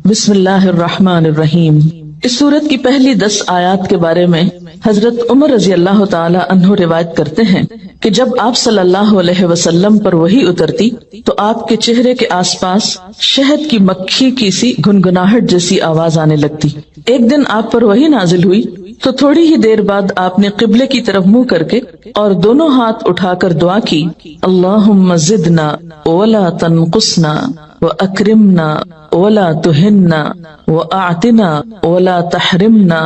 بسم اللہ الرحمن الرحیم۔ اس سورت کی پہلی 10 آیات کے بارے میں حضرت عمر رضی اللہ تعالی عنہ روایت کرتے ہیں کہ جب آپ صلی اللہ علیہ وسلم پر وحی اترتی تو آپ کے چہرے کے آس پاس شہد کی مکھی کی سی گنگناہٹ جیسی آواز آنے لگتی۔ ایک دن آپ پر وحی نازل ہوئی تو تھوڑی ہی دیر بعد آپ نے قبلے کی طرف منہ کر کے اور دونوں ہاتھ اٹھا کر دعا کی، اللہم زدنا ولا تنقصنا واکرمنا ولا تہنا واعطنا ولا تحرمنا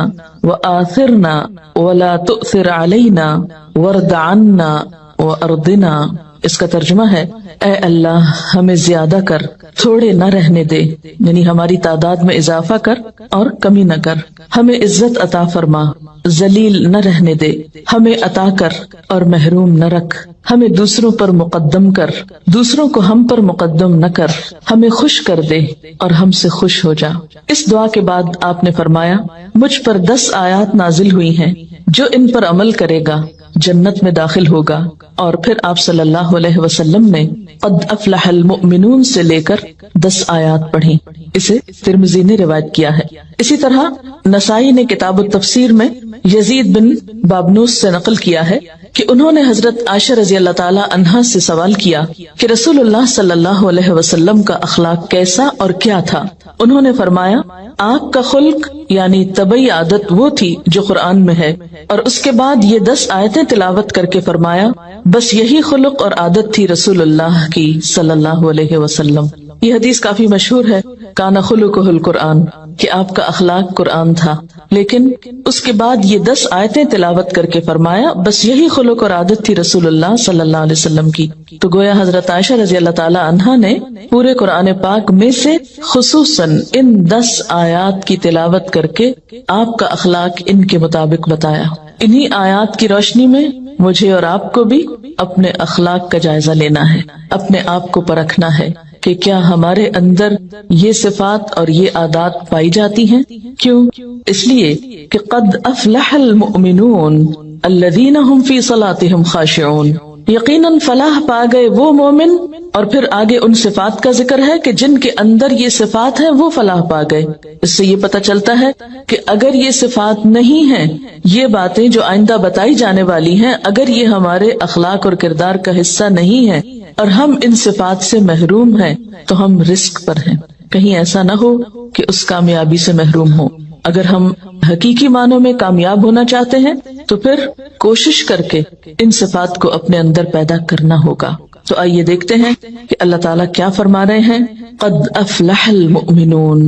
وآثرنا ولا تؤثر علینا وارض عنا وارضنا۔ اس کا ترجمہ ہے، اے اللہ ہمیں زیادہ کر، تھوڑے نہ رہنے دے، یعنی ہماری تعداد میں اضافہ کر اور کمی نہ کر، ہمیں عزت عطا فرما، ذلیل نہ رہنے دے، ہمیں عطا کر اور محروم نہ رکھ، ہمیں دوسروں پر مقدم کر، دوسروں کو ہم پر مقدم نہ کر، ہمیں خوش کر دے اور ہم سے خوش ہو جا۔ اس دعا کے بعد آپ نے فرمایا، مجھ پر 10 آیات نازل ہوئی ہیں، جو ان پر عمل کرے گا جنت میں داخل ہوگا۔ اور پھر آپ صلی اللہ علیہ وسلم نے قد افلح المؤمنون سے لے کر 10 آیات پڑھی۔ اسے ترمذی نے روایت کیا ہے۔ اسی طرح نسائی نے کتاب التفسیر میں یزید بن بابنوس سے نقل کیا ہے کہ انہوں نے حضرت عائشہ رضی اللہ تعالی عنہا سے سوال کیا کہ رسول اللہ صلی اللہ علیہ وسلم کا اخلاق کیسا اور کیا تھا؟ انہوں نے فرمایا، آپ کا خلق یعنی طبعی عادت وہ تھی جو قرآن میں ہے، اور اس کے بعد یہ 10 آیتیں تلاوت کر کے فرمایا، بس یہی خلق اور عادت تھی رسول اللہ کی صلی اللہ علیہ وسلم۔ یہ حدیث کافی مشہور ہے، کان خلقہ القرآن، کہ آپ کا اخلاق قرآن تھا، لیکن اس کے بعد یہ 10 آیتیں تلاوت کر کے فرمایا، بس یہی خلق اور عادت تھی رسول اللہ صلی اللہ علیہ وسلم کی۔ تو گویا حضرت عائشہ رضی اللہ تعالی عنہا نے پورے قرآن پاک میں سے خصوصاً ان 10 آیات کی تلاوت کر کے آپ کا اخلاق ان کے مطابق بتایا۔ انہی آیات کی روشنی میں مجھے اور آپ کو بھی اپنے اخلاق کا جائزہ لینا ہے، اپنے آپ کو پرکھنا ہے کہ کیا ہمارے اندر یہ صفات اور یہ عادات پائی جاتی ہیں۔ کیوں؟ اس لیے کہ قد افلح المؤمنون الذین هم فی صلاتهم خاشعون، یقیناً فلاح پا گئے وہ مومن، اور پھر آگے ان صفات کا ذکر ہے کہ جن کے اندر یہ صفات ہیں وہ فلاح پا گئے۔ اس سے یہ پتہ چلتا ہے کہ اگر یہ صفات نہیں ہیں، یہ باتیں جو آئندہ بتائی جانے والی ہیں، اگر یہ ہمارے اخلاق اور کردار کا حصہ نہیں ہے اور ہم ان صفات سے محروم ہیں تو ہم رزق پر ہیں۔ کہیں ایسا نہ ہو کہ اس کامیابی سے محروم ہو۔ اگر ہم حقیقی معنوں میں کامیاب ہونا چاہتے ہیں تو پھر کوشش کر کے ان صفات کو اپنے اندر پیدا کرنا ہوگا۔ تو آئیے دیکھتے ہیں کہ اللہ تعالیٰ کیا فرما رہے ہیں۔ قد افلح المؤمنون،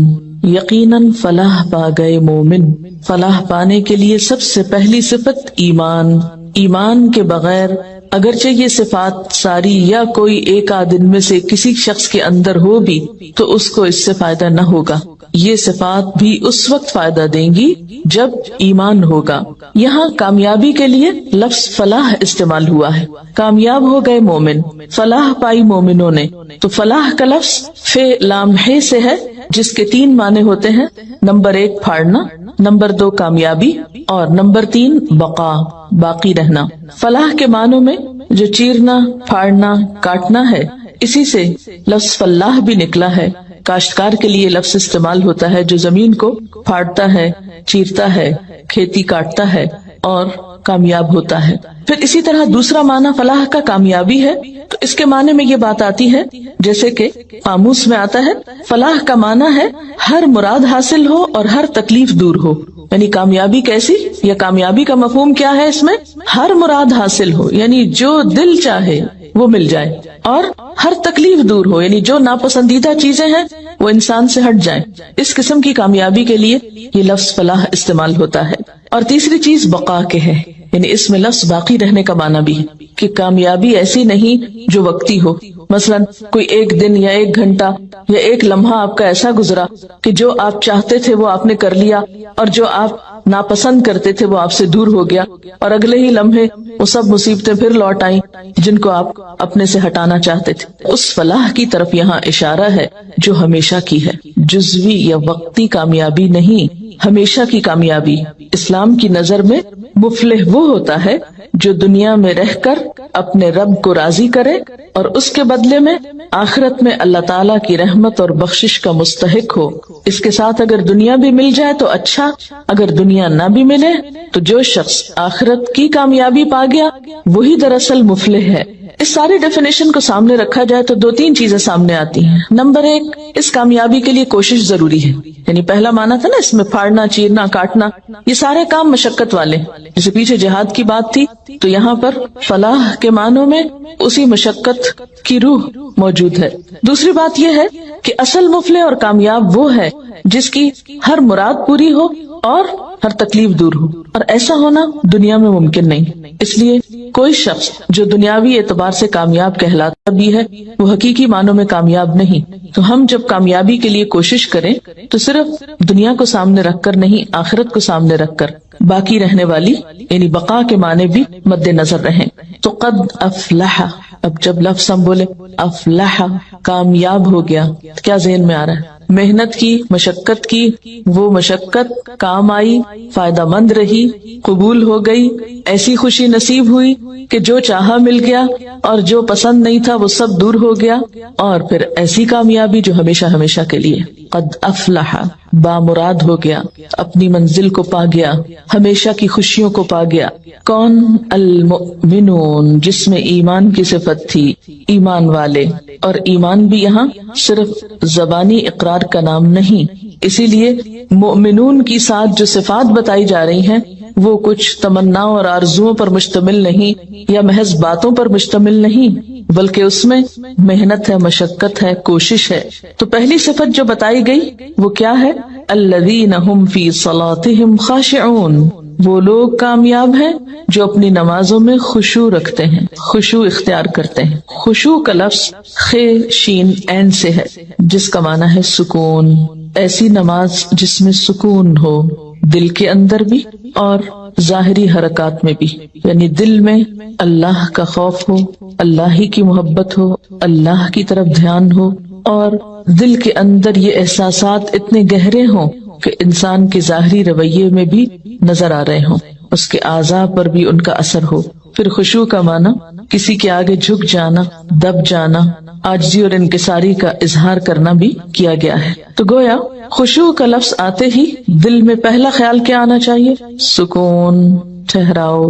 یقیناً فلاح پا گئے مومن۔ فلاح پانے کے لیے سب سے پہلی صفت ایمان۔ ایمان کے بغیر اگرچہ یہ صفات ساری یا کوئی ایک آدھ میں سے کسی شخص کے اندر ہو بھی تو اس کو اس سے فائدہ نہ ہوگا۔ یہ صفات بھی اس وقت فائدہ دیں گی جب ایمان ہوگا۔ یہاں کامیابی کے لیے لفظ فلاح استعمال ہوا ہے، کامیاب ہو گئے مومن، فلاح پائی مومنوں نے۔ تو فلاح کا لفظ فے لام ہے سے ہے، جس کے 3 معنی ہوتے ہیں، نمبر 1 پھاڑنا، نمبر 2 کامیابی، اور نمبر 3 بقا، باقی رہنا۔ فلاح کے معنوں میں جو چیرنا، پھاڑنا، کاٹنا ہے، اسی سے لفظ فلاح بھی نکلا ہے۔ کاشتکار کے لیے لفظ استعمال ہوتا ہے جو زمین کو پھاڑتا ہے، چیرتا ہے، کھیتی کاٹتا ہے اور کامیاب ہوتا ہے۔ پھر اسی طرح دوسرا معنی فلاح کا کامیابی ہے، تو اس کے معنی میں یہ بات آتی ہے جیسے کہ قاموس میں آتا ہے، فلاح کا معنی ہے ہر مراد حاصل ہو اور ہر تکلیف دور ہو۔ یعنی کامیابی کیسی، یا کامیابی کا مفہوم کیا ہے اس میں؟ ہر مراد حاصل ہو، یعنی جو دل چاہے وہ مل جائے، اور ہر تکلیف دور ہو، یعنی جو ناپسندیدہ چیزیں ہیں وہ انسان سے ہٹ جائیں۔ اس قسم کی کامیابی کے لیے یہ لفظ فلاح استعمال ہوتا ہے۔ اور تیسری چیز بقا کے ہے، یعنی اس میں لفظ باقی رہنے کا معنی بھی ہے کہ کامیابی ایسی نہیں جو وقتی ہو۔ مثلا کوئی ایک دن یا ایک گھنٹہ یا ایک لمحہ آپ کا ایسا گزرا کہ جو آپ چاہتے تھے وہ آپ نے کر لیا، اور جو آپ ناپسند کرتے تھے وہ آپ سے دور ہو گیا، اور اگلے ہی لمحے وہ سب مصیبتیں پھر لوٹ آئیں جن کو آپ اپنے سے ہٹانا چاہتے تھے۔ اس فلاح کی طرف یہاں اشارہ ہے جو ہمیشہ کی ہے، جزوی یا وقتی کامیابی نہیں، ہمیشہ کی کامیابی۔ اسلام کی نظر میں مفلح وہ ہوتا ہے جو دنیا میں رہ کر اپنے رب کو راضی کرے اور اس کے بدلے میں آخرت میں اللہ تعالیٰ کی رحمت اور بخشش کا مستحق ہو۔ اس کے ساتھ اگر دنیا بھی مل جائے تو اچھا، اگر دنیا نہ بھی ملے تو جو شخص آخرت کی کامیابی پا گیا وہی دراصل مفلح ہے۔ اس ساری ڈیفینیشن کو سامنے رکھا جائے تو دو تین چیزیں سامنے آتی ہیں۔ نمبر ایک، اس کامیابی کے لیے کوشش ضروری ہے، یعنی پہلا معنی تھا نا اس میں پھاڑنا، چیرنا، کاٹنا، یہ سارے کام مشقت والے، جیسے پیچھے جہاد کی بات تھی تو یہاں پر فلاح کے معنوں میں اسی مشقت کی روح موجود ہے۔ دوسری بات یہ ہے کہ اصل مفلح اور کامیاب وہ ہے جس کی ہر مراد پوری ہو اور ہر تکلیف دور ہو، اور ایسا ہونا دنیا میں ممکن نہیں۔ اس لیے کوئی شخص جو دنیاوی اعتبار سے کامیاب کہلاتا بھی ہے وہ حقیقی معنوں میں کامیاب نہیں۔ تو ہم جب کامیابی کے لیے کوشش کریں تو صرف دنیا کو سامنے رکھ کر نہیں، آخرت کو سامنے رکھ کر باقی رہنے والی یعنی بقا کے معنی بھی مد نظر رہیں۔ تو قد افلح، اب جب لفظ ہم بولے افلح، کامیاب ہو گیا، کیا ذہن میں آ رہا ہے؟ محنت کی، مشقت کی، وہ مشقت کام آئی، فائدہ مند رہی، قبول ہو گئی، ایسی خوشی نصیب ہوئی کہ جو چاہا مل گیا اور جو پسند نہیں تھا وہ سب دور ہو گیا، اور پھر ایسی کامیابی جو ہمیشہ ہمیشہ کے لیے۔ قد افلح، بامراد ہو گیا، اپنی منزل کو پا گیا، ہمیشہ کی خوشیوں کو پا گیا۔ کون؟ المؤمنون، جس میں ایمان کی صفت تھی، ایمان والے۔ اور ایمان بھی یہاں صرف زبانی اقرار کا نام نہیں، اسی لیے مؤمنون کی ساتھ جو صفات بتائی جا رہی ہیں وہ کچھ تمناؤں اور آرزوؤں پر مشتمل نہیں یا محض باتوں پر مشتمل نہیں، بلکہ اس میں محنت ہے، مشقت ہے، کوشش ہے۔ تو پہلی صفت جو بتائی گئی وہ کیا ہے؟ الذین ھم فی صلاتہم خاشعون، وہ لوگ کامیاب ہیں جو اپنی نمازوں میں خشوع رکھتے ہیں، خشوع اختیار کرتے ہیں۔ خشوع کا لفظ خ شین عین سے ہے جس کا معنی ہے سکون۔ ایسی نماز جس میں سکون ہو، دل کے اندر بھی اور ظاہری حرکات میں بھی، یعنی دل میں اللہ کا خوف ہو، اللہ ہی کی محبت ہو، اللہ کی طرف دھیان ہو، اور دل کے اندر یہ احساسات اتنے گہرے ہوں کہ انسان کے ظاہری رویے میں بھی نظر آ رہے ہوں، اس کے اعضاء پر بھی ان کا اثر ہو۔ پھر خشوع کا معنی کسی کے آگے جھک جانا، دب جانا، عاجزی اور انکساری کا اظہار کرنا بھی کیا گیا ہے۔ تو گویا خشوع کا لفظ آتے ہی دل میں پہلا خیال کیا آنا چاہیے؟ سکون، ٹھہراؤ،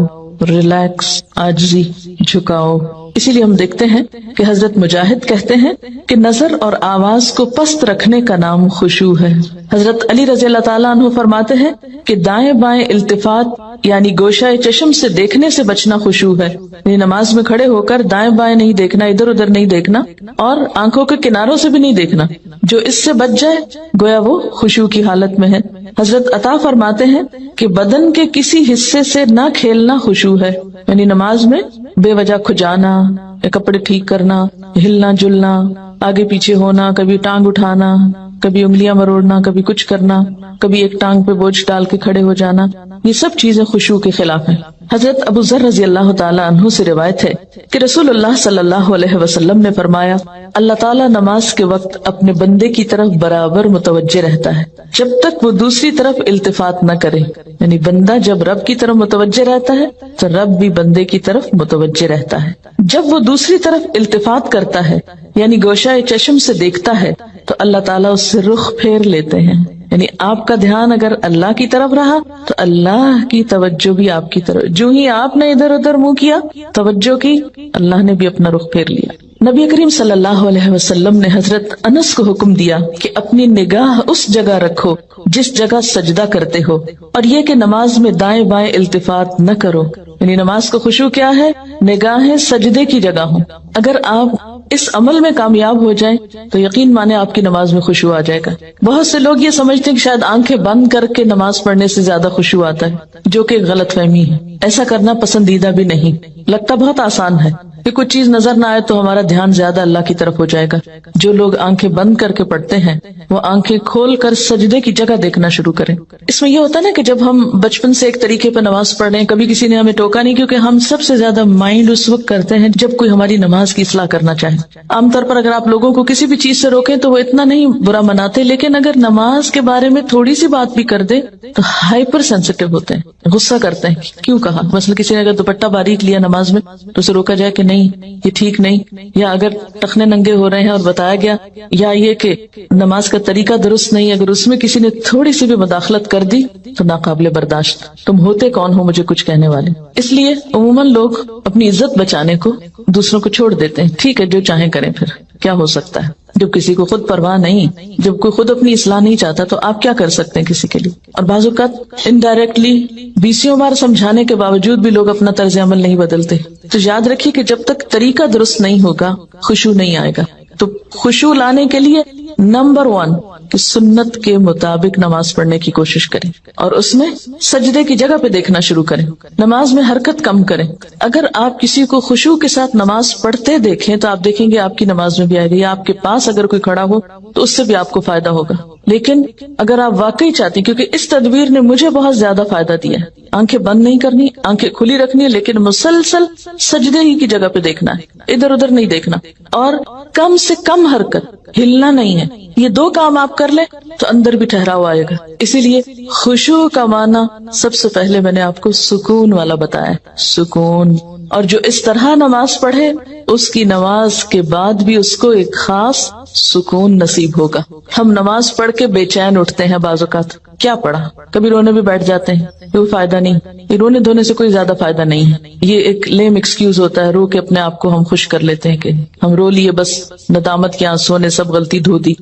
ریلیکس، عاجزی، جھکاؤ۔ اسی لیے ہم دیکھتے ہیں کہ حضرت مجاہد کہتے ہیں کہ نظر اور آواز کو پست رکھنے کا نام خشوع ہے۔ حضرت علی رضی اللہ تعالیٰ عنہ فرماتے ہیں کہ دائیں بائیں التفات یعنی گوشہ چشم سے دیکھنے سے بچنا خشوع ہے، یعنی نماز میں کھڑے ہو کر دائیں بائیں نہیں دیکھنا، ادھر ادھر نہیں دیکھنا، اور آنکھوں کے کناروں سے بھی نہیں دیکھنا۔ جو اس سے بچ جائے گویا وہ خشوع کی حالت میں ہے۔ حضرت عطا فرماتے ہیں کہ بدن کے کسی حصے سے نہ کھیلنا خشوع ہے، یعنی نماز میں بے وجہ کھجانا، کپڑے ٹھیک کرنا، ہلنا جلنا، آگے پیچھے ہونا، کبھی ٹانگ اٹھانا، کبھی انگلیاں مروڑنا، کبھی کچھ کرنا، کبھی ایک ٹانگ پہ بوجھ ڈال کے کھڑے ہو جانا، یہ سب چیزیں خشوع کے خلاف ہیں۔ حضرت ابو ذر رضی اللہ تعالیٰ عنہ سے روایت ہے کہ رسول اللہ صلی اللہ علیہ وسلم نے فرمایا، اللہ تعالیٰ نماز کے وقت اپنے بندے کی طرف برابر متوجہ رہتا ہے جب تک وہ دوسری طرف التفات نہ کرے، یعنی بندہ جب رب کی طرف متوجہ رہتا ہے تو رب بھی بندے کی طرف متوجہ رہتا ہے۔ جب وہ دوسری طرف التفات کرتا ہے یعنی گوشہ چشم سے دیکھتا ہے تو اللہ تعالیٰ اس سے رخ پھیر لیتے ہیں، یعنی آپ کا دھیان اگر اللہ کی طرف رہا تو اللہ کی توجہ بھی آپ کی طرف، جو ہی آپ نے ادھر ادھر منہ کیا، توجہ کی، اللہ نے بھی اپنا رخ پھیر لیا۔ نبی کریم صلی اللہ علیہ وسلم نے حضرت انس کو حکم دیا کہ اپنی نگاہ اس جگہ رکھو جس جگہ سجدہ کرتے ہو، اور یہ کہ نماز میں دائیں بائیں التفات نہ کرو، یعنی نماز کو خشوع کیا ہے؟ نگاہیں سجدے کی جگہ ہوں۔ اگر آپ اس عمل میں کامیاب ہو جائیں تو یقین مانے آپ کی نماز میں خشوع آ جائے گا۔ بہت سے لوگ یہ سمجھتے ہیں کہ شاید آنکھیں بند کر کے نماز پڑھنے سے زیادہ خشوع آتا ہے، جو کہ غلط فہمی ہے۔ ایسا کرنا پسندیدہ بھی نہیں، لگتا بہت آسان ہے، کہ کچھ چیز نظر نہ آئے تو ہمارا دھیان زیادہ اللہ کی طرف ہو جائے گا. جو لوگ آنکھیں بند کر کے پڑھتے ہیں وہ آنکھیں کھول کر سجدے کی جگہ دیکھنا شروع کریں. اس میں یہ ہوتا ہے نا کہ جب ہم بچپن سے ایک طریقے پہ نماز پڑھ رہے ہیں, کبھی کسی نے ہمیں ٹوکا نہیں, کیونکہ ہم سب سے زیادہ مائنڈ اس وقت کرتے ہیں جب کوئی ہماری نماز کی اصلاح کرنا چاہے. عام طور پر اگر آپ لوگوں کو کسی بھی چیز سے روکیں تو وہ اتنا نہیں برا مناتے, لیکن اگر نماز کے بارے میں تھوڑی سی بات بھی کر دے تو ہائپر سینسٹیو ہوتے ہیں, غصہ کرتے ہیں. کیوں کہا؟ مثلا کسی نے اگر دوپٹہ باریک لیا نماز میں تو اسے روکا جائے کہ نہیں یہ ٹھیک نہیں, یا اگر ٹخنے ننگے ہو رہے ہیں اور بتایا گیا, یا یہ کہ نماز کا طریقہ درست نہیں, اگر اس میں کسی نے تھوڑی سی بھی مداخلت کر دی تو ناقابل برداشت. تم ہوتے کون ہو مجھے کچھ کہنے والے؟ اس لیے عموماً لوگ اپنی عزت بچانے کو دوسروں کو چھوڑ دیتے ہیں. ٹھیک ہے جو چاہیں کریں, پھر کیا ہو سکتا ہے جب کسی کو خود پرواہ نہیں, جب کوئی خود اپنی اصلاح نہیں چاہتا تو آپ کیا کر سکتے ہیں کسی کے لیے؟ اور بعض اوقات انڈائریکٹلی 20 بار سمجھانے کے باوجود بھی لوگ اپنا طرز عمل نہیں بدلتے. تو یاد رکھیے کہ جب تک طریقہ درست نہیں ہوگا خشوع نہیں آئے گا. تو خشوع لانے کے لیے نمبر 1 کہ سنت کے مطابق نماز پڑھنے کی کوشش کریں, اور اس میں سجدے کی جگہ پہ دیکھنا شروع کریں. نماز میں حرکت کم کریں. اگر آپ کسی کو خشوع کے ساتھ نماز پڑھتے دیکھیں تو آپ دیکھیں گے آپ کی نماز میں بھی آئے گا, یا آپ کے پاس اگر کوئی کھڑا ہو تو اس سے بھی آپ کو فائدہ ہوگا. لیکن اگر آپ واقعی چاہتے ہیں, کیونکہ اس تدبیر نے مجھے بہت زیادہ فائدہ دیا ہے, آنکھیں بند نہیں کرنی, آنکھیں کھلی رکھنی ہے, لیکن مسلسل سجدے ہی کی جگہ پہ دیکھنا ہے, ادھر ادھر نہیں دیکھنا, اور کم سے کم حرکت, ہلنا نہیں ہے. یہ 2 کام آپ کر لیں تو اندر بھی ٹھہراؤ آئے گا. اسی لیے خشوع کا معنی سب سے پہلے میں نے آپ کو سکون والا بتایا, سکون. اور جو اس طرح نماز پڑھے اس کی نماز کے بعد بھی اس کو ایک خاص سکون نصیب ہوگا. ہم نماز پڑھ کے بے چین اٹھتے ہیں بعض اوقات, کیا پڑھا, کبھی رونے بھی بیٹھ جاتے ہیں, کوئی فائدہ نہیں. یہ رونے دھونے سے کوئی زیادہ فائدہ نہیں ہے, یہ ایک لیم ایکسکیوز ہوتا ہے. رو کے اپنے آپ کو ہم خوش کر لیتے ہیں کہ ہم رو لیے, بس ندامت کے آنسوں نے سب غلطی دھو دی.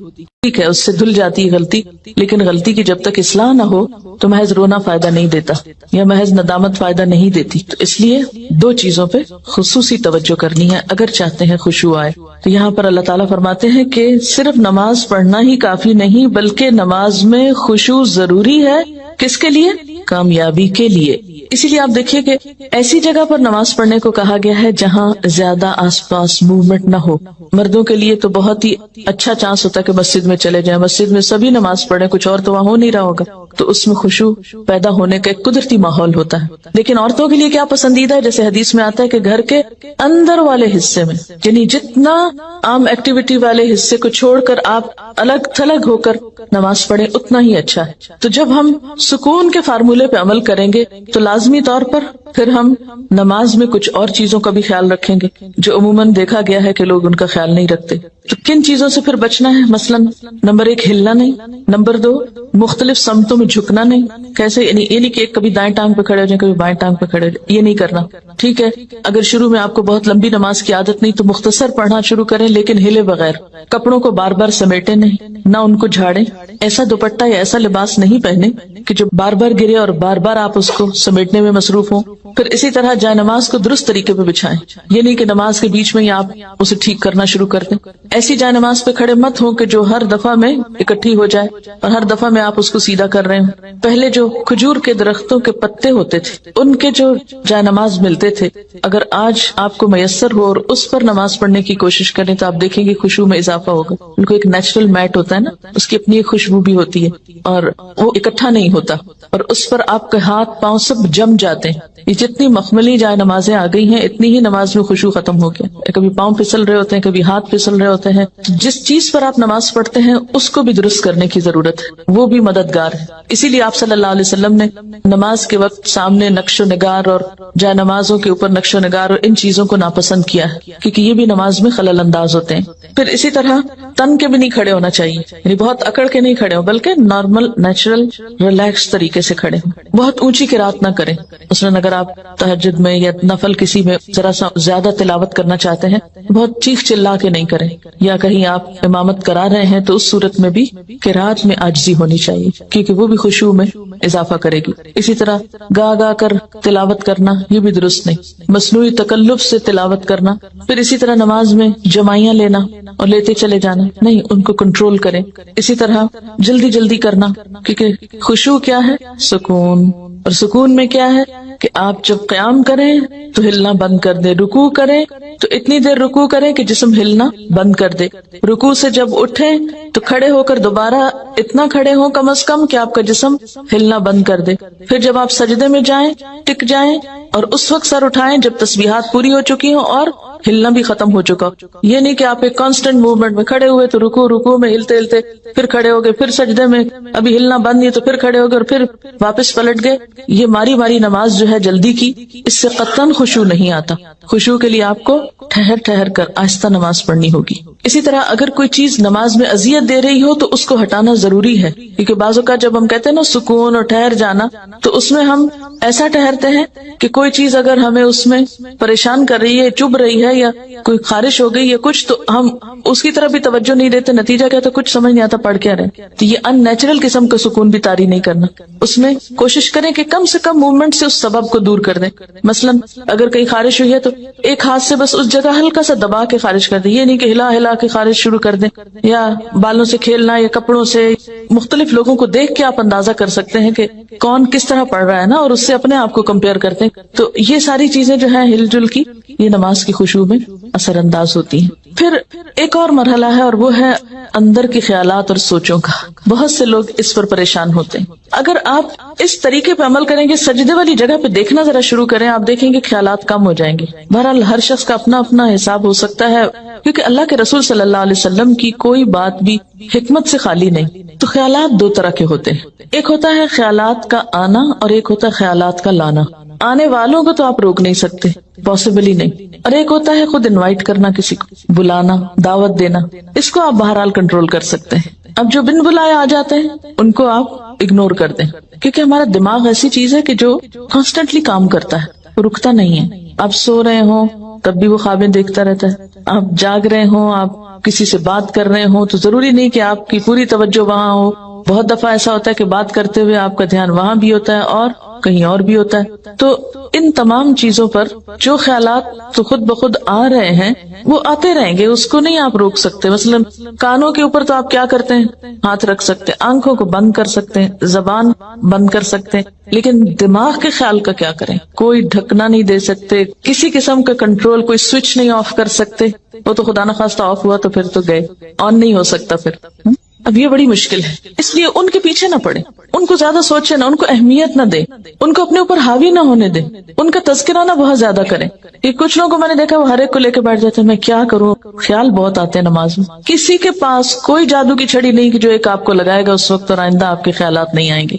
ٹھیک ہے, اس سے دھل جاتی ہے غلطی, لیکن غلطی کی جب تک اصلاح نہ ہو تو محض رونا فائدہ نہیں دیتا, یا محض ندامت فائدہ نہیں دیتی. تو اس لیے 2 چیزوں پہ خصوصی توجہ کرنی ہے اگر چاہتے ہیں خشوع آئے. تو یہاں پر اللہ تعالیٰ فرماتے ہیں کہ صرف نماز پڑھنا ہی کافی نہیں, بلکہ نماز میں خشوع ضروری ہے. کس کے لیے؟ کامیابی کے لیے. اسی لیے آپ دیکھیے کہ ایسی جگہ پر نماز پڑھنے کو کہا گیا ہے جہاں زیادہ آس پاس موومنٹ نہ ہو. مردوں کے لیے تو بہت ہی اچھا چانس ہوتا ہے کہ مسجد میں چلے جائیں, مسجد میں سبھی نماز پڑھیں, کچھ اور تو وہاں ہو نہیں رہا ہوگا, تو اس میں خشوع پیدا ہونے کا ایک قدرتی ماحول ہوتا ہے. لیکن عورتوں کے لیے کیا پسندیدہ ہے, جیسے حدیث میں آتا ہے کہ گھر کے اندر والے حصے میں, یعنی جتنا عام ایکٹیویٹی والے حصے کو چھوڑ کر آپ الگ تھلگ ہو کر نماز پڑھیں اتنا ہی اچھا ہے. تو جب ہم سکون کے فارمولے پہ عمل کریں گے تو لازمی طور پر پھر ہم نماز میں کچھ اور چیزوں کا بھی خیال رکھیں گے جو عموماً دیکھا گیا ہے کہ لوگ ان کا خیال نہیں رکھتے. تو کن چیزوں سے پھر بچنا ہے؟ مثلاً نمبر 1 ہلنا نہیں, نمبر 2 مختلف سمتوں میں جھکنا نہیں. کیسے؟ یعنی یہ نہیں کہ کبھی دائیں ٹانگ پہ کھڑے ہو جائیں, کبھی بائیں ٹانگ پہ کھڑے ہو جائیں, یہ نہیں کرنا. ٹھیک ہے, اگر شروع میں آپ کو بہت لمبی نماز کی عادت نہیں تو مختصر پڑھنا شروع کریں, لیکن ہلے بغیر. کپڑوں کو بار بار سمیٹے نہیں, نہ ان کو جھاڑیں. ایسا دوپٹہ یا ایسا لباس نہیں پہنے کہ جو بار بار گرے اور بار بار آپ اس کو سمیٹنے میں مصروف ہوں. پھر اسی طرح جائے نماز کو درست طریقے پہ بچھائیں, یہ نہیں کہ نماز کے بیچ میں ہی آپ اسے ٹھیک کرنا شروع کر دیں. ایسی جائے نماز پہ کھڑے مت ہوں کہ جو ہر دفعہ میں اکٹھی ہو جائے اور ہر دفعہ میں آپ اس کو سیدھا کر رہے ہیں. پہلے جو کھجور کے درختوں کے پتے ہوتے تھے ان کے جو جائے نماز ملتے تھے, اگر آج آپ کو میسر ہو اور اس پر نماز پڑھنے کی کوشش کریں تو آپ دیکھیں گے خشوع میں اضافہ ہوگا. ان کو ایک نیچرل میٹ ہوتا ہے نا, اس کی اپنی ایک خوشبو بھی ہوتی ہے اور وہ اکٹھا نہیں ہوتا, اور اس پر آپ کے ہاتھ پاؤں سب جم جاتے ہیں. یہ جتنی مخملی جائے نمازیں آ گئی ہیں اتنی ہی نماز میں خشوع ختم ہو گیا. کبھی پاؤں پھسل رہے ہوتے ہیں, کبھی ہاتھ پھسل رہے ہوتے ہیں. جس چیز پر آپ نماز پڑھتے ہیں اس کو بھی درست کرنے کی ضرورت ہے, وہ بھی مددگار ہے. اسی لیے آپ صلی اللہ علیہ وسلم نے نماز کے وقت سامنے نقش و نگار اور جائے نمازوں کے اوپر نقش و نگار اور ان چیزوں کو ناپسند کیا ہے, کیونکہ یہ بھی نماز میں خلل انداز ہوتے ہیں. پھر اسی طرح تن کے بھی نہیں کھڑے ہونا چاہیے, یعنی بہت اکڑ کے نہیں کھڑے ہوں, بلکہ نارمل نیچرل ریلیکس طریقے سے کھڑے ہوں. بہت اونچی قرات نہ کریں. مثلاً اگر آپ تہجد میں یا نفل کسی میں ذرا سا زیادہ تلاوت کرنا چاہتے ہیں, بہت چیخ چلا کے نہیں کریں. یا کہیں آپ امامت کرا رہے ہیں تو اس صورت میں بھی قرات میں عاجزی ہونی چاہیے, کیونکہ وہ بھی خشوع میں اضافہ کرے گی. اسی طرح گا گا کر تلاوت کرنا یہ بھی درست نہیں, مصنوعی تکلف سے تلاوت کرنا. پھر اسی طرح نماز میں جمائیاں لینا, اور لیتے چلے جانا، نہیں، ان کو کنٹرول کریں. اسی طرح جلدی جلدی کرنا، کیونکہ خشوع کیا ہے؟ سکون. اور سکون میں کیا ہے کہ آپ جب قیام کریں تو ہلنا بند کر دیں، رکوع کریں تو اتنی دیر رکوع کریں کہ جسم ہلنا بند کر دے، رکوع سے جب اٹھیں تو کھڑے ہو کر دوبارہ اتنا کھڑے ہوں کم از کم کہ آپ کا جسم ہلنا بند کر دے. پھر جب آپ سجدے میں جائیں ٹک جائیں اور اس وقت سر اٹھائیں جب تسبیحات پوری ہو چکی ہوں اور ہلنا بھی ختم ہو چکا. یہ نہیں کہ آپ ایک کانسٹنٹ موومنٹ میں کھڑے ہوئے تو رکوع میں ہلتے ہلتے پھر کھڑے ہو گئے، پھر سجدے میں ابھی ہلنا بند نہیں تو پھر کھڑے ہو گئے اور پھر واپس پلٹ گئے. یہ ماری ماری نماز جو ہے جلدی کی، اس سے قطعاً خشوع نہیں آتا. خشوع کے لیے آپ کو ٹھہر ٹھہر کر آہستہ نماز پڑھنی ہوگی. اسی طرح اگر کوئی چیز نماز میں اذیت دے رہی ہو تو اس کو ہٹانا ضروری ہے، کیونکہ بعض اوقات جب ہم کہتے ہیں نا سکون اور ٹھہر جانا، تو اس میں ہم ایسا ٹھہرتے ہیں کہ کوئی چیز اگر ہمیں اس میں پریشان کر رہی ہے، چبھ رہی ہے، یا کوئی خارش ہو گئی یا کچھ، تو ہم اس کی طرف بھی توجہ نہیں دیتے. نتیجہ کیا؟ تو کچھ سمجھ نہیں آتا پڑھ کیا رہے. تو یہ ان نیچرل قسم کا سکون بھی طاری نہیں کرنا. اس میں کوشش کریں کہ کم سے کم موومنٹ سے اس سبب کو دور کر دیں. مثلا اگر کہیں خارش ہوئی ہے تو ایک ہاتھ سے بس اس جگہ ہلکا سا دبا کے خارش کر دیں، یہ نہیں کہ ہلا ہلا کے خارش شروع کر دیں، یا بالوں سے کھیلنا یا کپڑوں سے. مختلف لوگوں کو دیکھ کے آپ اندازہ کر سکتے ہیں کہ کون کس طرح پڑھ رہا ہے نا، اور اس سے اپنے آپ کو کمپیئر کرتے ہیں. تو یہ ساری چیزیں جو ہیں ہل جل کی، یہ نماز کی خشوع میں اثر انداز ہوتی ہیں. پھر ایک اور مرحلہ ہے اور وہ ہے اندر کے خیالات اور سوچوں کا. بہت سے لوگ اس پر پریشان ہوتے ہیں. اگر آپ اس طریقے پہ عمل کریں گے، سجدے والی جگہ پہ دیکھنا ذرا شروع کریں، آپ دیکھیں گے خیالات کم ہو جائیں گے. بہرحال ہر شخص کا اپنا اپنا حساب ہو سکتا ہے، کیونکہ اللہ کے رسول صلی اللہ علیہ وسلم کی کوئی بات بھی حکمت سے خالی نہیں. تو خیالات دو طرح کے ہوتے ہیں، ایک ہوتا ہے خیالات کا آنا اور ایک ہوتا ہے خیالات کا لانا. آنے والوں کو تو آپ روک نہیں سکتے، پاسبل ہی نہیں. اور ایک ہوتا ہے خود انوائٹ کرنا، کسی کو بلانا، دعوت دینا، اس کو آپ بہرحال کنٹرول کر سکتے ہیں. اب جو بن بلائے آ جاتے ہیں ان کو آپ اگنور کر دیں، کیونکہ ہمارا دماغ ایسی چیز ہے کہ جو کانسٹنٹلی کام کرتا ہے، رکتا نہیں ہے. آپ سو رہے ہوں تب بھی وہ خوابیں دیکھتا رہتا ہے، آپ جاگ رہے ہوں، آپ کسی سے بات کر رہے ہوں تو ضروری نہیں کہ آپ کی پوری توجہ وہاں ہو. بہت دفعہ ایسا ہوتا ہے کہ بات کرتے ہوئے آپ کا دھیان وہاں بھی ہوتا ہے اور کہیں اور بھی ہوتا ہے. تو ان تمام چیزوں پر جو خیالات تو خود بخود آ رہے ہیں وہ آتے رہیں گے، اس کو نہیں آپ روک سکتے. مثلا کانوں کے اوپر تو آپ کیا کرتے ہیں؟ ہاتھ رکھ سکتے ہیں، آنکھوں کو بند کر سکتے ہیں، زبان بند کر سکتے ہیں، لیکن دماغ کے خیال کا کیا کریں؟ کوئی ڈھکنا نہیں دے سکتے، کسی قسم کا کنٹرول، کوئی سوئچ نہیں آف کر سکتے. وہ تو خدا نخواستہ آف ہوا تو پھر تو گئے، آن نہیں ہو سکتا پھر. اب یہ بڑی مشکل ہے، اس لیے ان کے پیچھے نہ پڑے، ان کو زیادہ سوچے نہ، ان کو اہمیت نہ دے، ان کو اپنے اوپر حاوی نہ ہونے دے، ان کا تذکرہ نہ بہت زیادہ کریں. کہ کچھ لوگوں کو میں نے دیکھا وہ ہر ایک کو لے کے بیٹھ جاتے ہیں، میں کیا کروں، خیال بہت آتے ہیں نماز میں. کسی کے پاس کوئی جادو کی چھڑی نہیں کہ جو ایک آپ کو لگائے گا اس وقت اور آئندہ آپ کے خیالات نہیں آئیں گے.